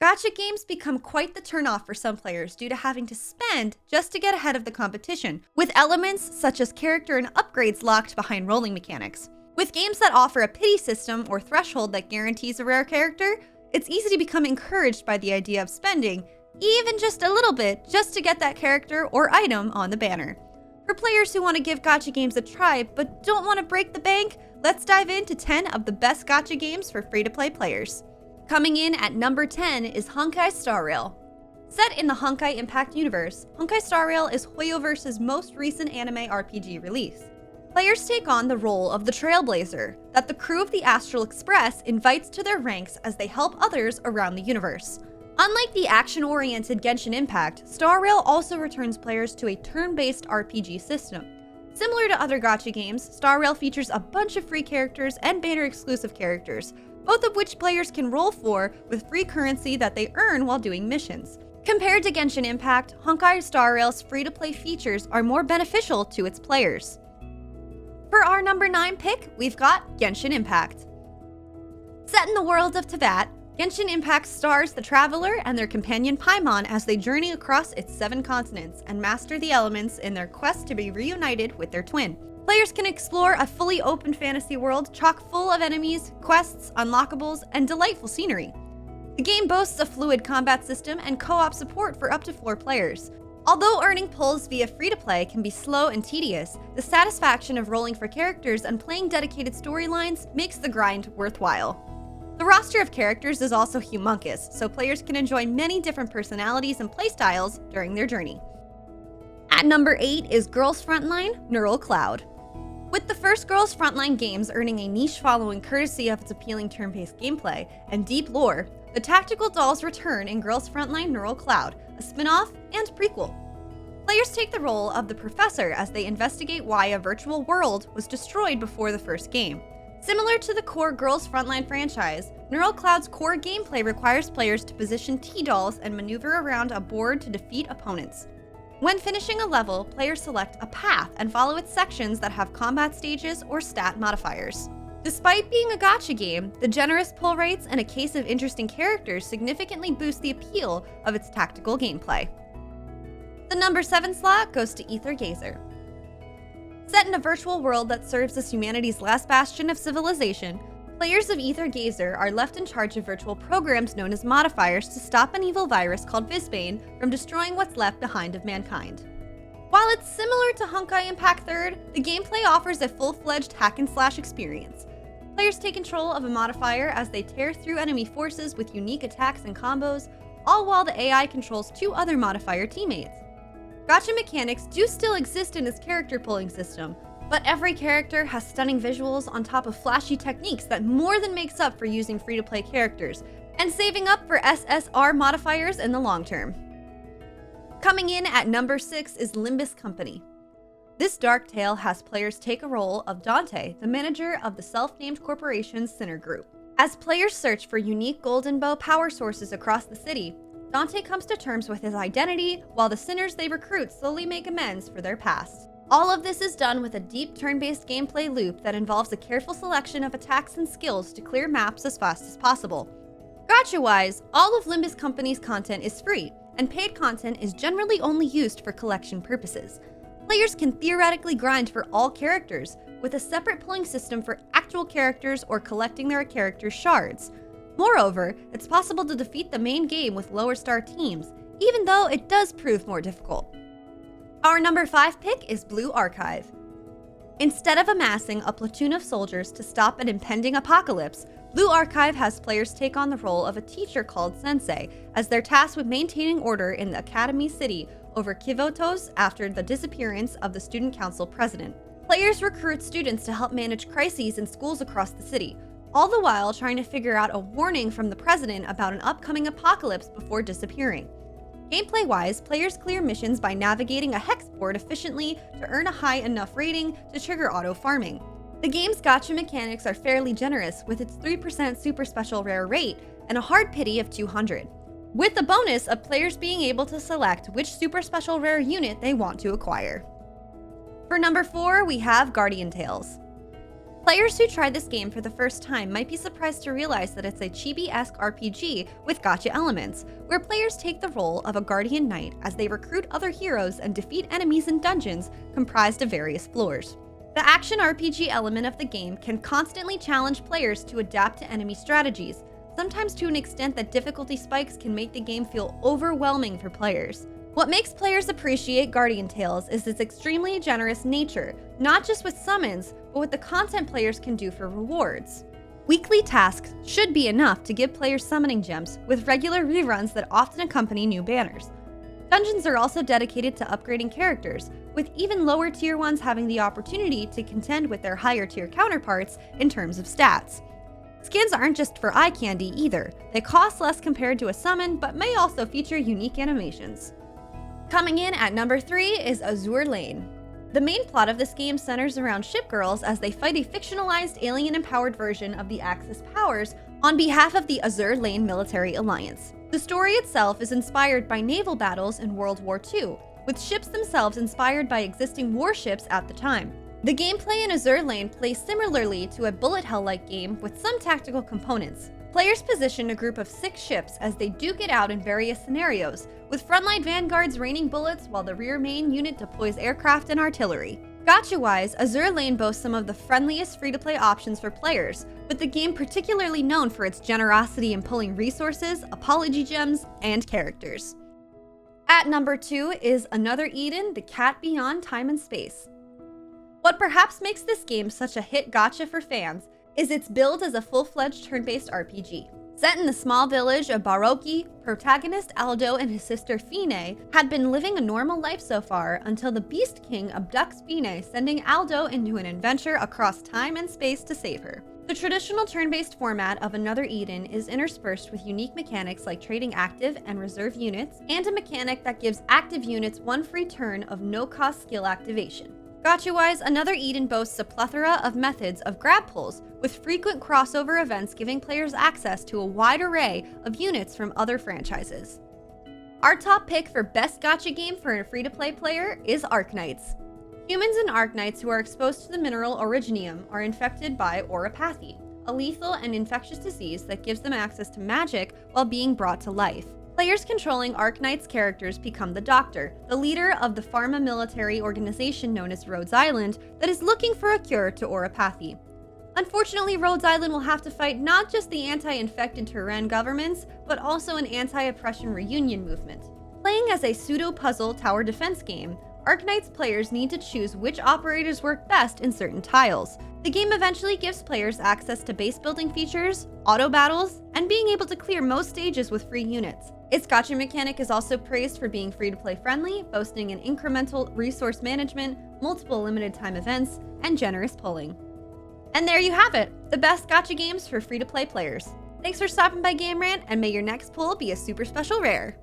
Gacha games become quite the turnoff for some players due to having to spend just to get ahead of the competition, with elements such as character and upgrades locked behind rolling mechanics. With games that offer a pity system or threshold that guarantees a rare character, it's easy to become encouraged by the idea of spending, even just a little bit, just to get that character or item on the banner. For players who want to give gacha games a try but don't want to break the bank, let's dive into 10 of the best gacha games for free-to-play players. Coming in at number 10 is Honkai Star Rail. Set in the Honkai Impact universe, Honkai Star Rail is Hoyoverse's most recent anime RPG release. Players take on the role of the Trailblazer that the crew of the Astral Express invites to their ranks as they help others around the universe. Unlike the action-oriented Genshin Impact, Star Rail also returns players to a turn-based RPG system. Similar to other gacha games, Star Rail features a bunch of free characters and banner-exclusive characters, both of which players can roll for with free currency that they earn while doing missions. Compared to Genshin Impact, Honkai Star Rail's free-to-play features are more beneficial to its players. For our number 9 pick, we've got Genshin Impact. Set in the world of Teyvat, Genshin Impact stars the Traveler and their companion Paimon as they journey across its 7 continents and master the elements in their quest to be reunited with their twin. Players can explore a fully open fantasy world chock full of enemies, quests, unlockables, and delightful scenery. The game boasts a fluid combat system and co-op support for up to 4 players. Although earning pulls via free-to-play can be slow and tedious, the satisfaction of rolling for characters and playing dedicated storylines makes the grind worthwhile. The roster of characters is also humongous, so players can enjoy many different personalities and playstyles during their journey. At number 8 is Girls Frontline Neural Cloud. With the first Girls Frontline games earning a niche following courtesy of its appealing turn-based gameplay and deep lore, the tactical dolls return in Girls Frontline Neural Cloud, a spin-off and prequel. Players take the role of the professor as they investigate why a virtual world was destroyed before the first game. Similar to the core Girls Frontline franchise, Neural Cloud's core gameplay requires players to position T-dolls and maneuver around a board to defeat opponents. When finishing a level, players select a path and follow its sections that have combat stages or stat modifiers. Despite being a gacha game, the generous pull rates and a case of interesting characters significantly boost the appeal of its tactical gameplay. The number 7 slot goes to Aether Gazer. Set in a virtual world that serves as humanity's last bastion of civilization, players of Aether Gazer are left in charge of virtual programs known as modifiers to stop an evil virus called Visbane from destroying what's left behind of mankind. While it's similar to Honkai Impact 3rd, the gameplay offers a full-fledged hack-and-slash experience. Players take control of a modifier as they tear through enemy forces with unique attacks and combos, all while the AI controls 2 other modifier teammates. Gacha mechanics do still exist in its character pulling system, but every character has stunning visuals on top of flashy techniques that more than makes up for using free-to-play characters, and saving up for SSR modifiers in the long term. Coming in at number 6 is Limbus Company. This dark tale has players take a role of Dante, the manager of the self-named corporation's Sinner Group. As players search for unique Golden Bow power sources across the city, Dante comes to terms with his identity, while the sinners they recruit slowly make amends for their past. All of this is done with a deep turn-based gameplay loop that involves a careful selection of attacks and skills to clear maps as fast as possible. Gacha-wise, all of Limbus Company's content is free, and paid content is generally only used for collection purposes. Players can theoretically grind for all characters, with a separate pulling system for actual characters or collecting their characters' shards. Moreover, it's possible to defeat the main game with lower star teams, even though it does prove more difficult. Our number 5 pick is Blue Archive. Instead of amassing a platoon of soldiers to stop an impending apocalypse, Blue Archive has players take on the role of a teacher called Sensei, as they're tasked with maintaining order in the Academy City over Kivotos after the disappearance of the Student Council president. Players recruit students to help manage crises in schools across the city, all the while trying to figure out a warning from the president about an upcoming apocalypse before disappearing. Gameplay-wise, players clear missions by navigating a hex board efficiently to earn a high enough rating to trigger auto-farming. The game's gacha mechanics are fairly generous, with its 3% super special rare rate and a hard pity of 200, with the bonus of players being able to select which super special rare unit they want to acquire. For number 4, we have Guardian Tales. Players who try this game for the first time might be surprised to realize that it's a chibi-esque RPG with gacha elements, where players take the role of a guardian knight as they recruit other heroes and defeat enemies in dungeons comprised of various floors. The action RPG element of the game can constantly challenge players to adapt to enemy strategies, sometimes to an extent that difficulty spikes can make the game feel overwhelming for players. What makes players appreciate Guardian Tales is its extremely generous nature, not just with summons, but with the content players can do for rewards. Weekly tasks should be enough to give players summoning gems, with regular reruns that often accompany new banners. Dungeons are also dedicated to upgrading characters, with even lower tier ones having the opportunity to contend with their higher tier counterparts in terms of stats. Skins aren't just for eye candy either. They cost less compared to a summon, but may also feature unique animations. Coming in at number 3 is Azur Lane. The main plot of this game centers around ship girls as they fight a fictionalized alien-empowered version of the Axis powers on behalf of the Azur Lane Military Alliance. The story itself is inspired by naval battles in World War II, with ships themselves inspired by existing warships at the time. The gameplay in Azur Lane plays similarly to a bullet hell-like game with some tactical components. Players position a group of 6 ships as they duke it out in various scenarios, with frontline vanguards raining bullets while the rear main unit deploys aircraft and artillery. Gacha-wise, Azur Lane boasts some of the friendliest free-to-play options for players, with the game particularly known for its generosity in pulling resources, apology gems, and characters. At number 2 is Another Eden: The Cat Beyond Time and Space. What perhaps makes this game such a hit gacha for fans is its build as a full-fledged turn-based RPG. Set in the small village of Baroki, protagonist Aldo and his sister Fine had been living a normal life so far until the Beast King abducts Fine, sending Aldo into an adventure across time and space to save her. The traditional turn-based format of Another Eden is interspersed with unique mechanics like trading active and reserve units, and a mechanic that gives active units one free turn of no-cost skill activation. Gacha-wise, Another Eden boasts a plethora of methods of grab pulls, with frequent crossover events giving players access to a wide array of units from other franchises. Our top pick for best gacha game for a free-to-play player is Arknights. Humans and Arknights who are exposed to the mineral originium are infected by auropathy, a lethal and infectious disease that gives them access to magic while being brought to life. Players controlling Arknights characters become the Doctor, the leader of the pharma military organization known as Rhodes Island that is looking for a cure to auropathy. Unfortunately, Rhodes Island will have to fight not just the anti-infected Rhenn governments, but also an anti-oppression reunion movement. Playing as a pseudo-puzzle tower defense game, Arknights players need to choose which operators work best in certain tiles. The game eventually gives players access to base building features, auto battles, and being able to clear most stages with free units. Its gacha mechanic is also praised for being free-to-play friendly, boasting an incremental resource management, multiple limited-time events, and generous pulling. And there you have it, the best gacha games for free-to-play players. Thanks for stopping by Game Rant, and may your next pull be a super special rare.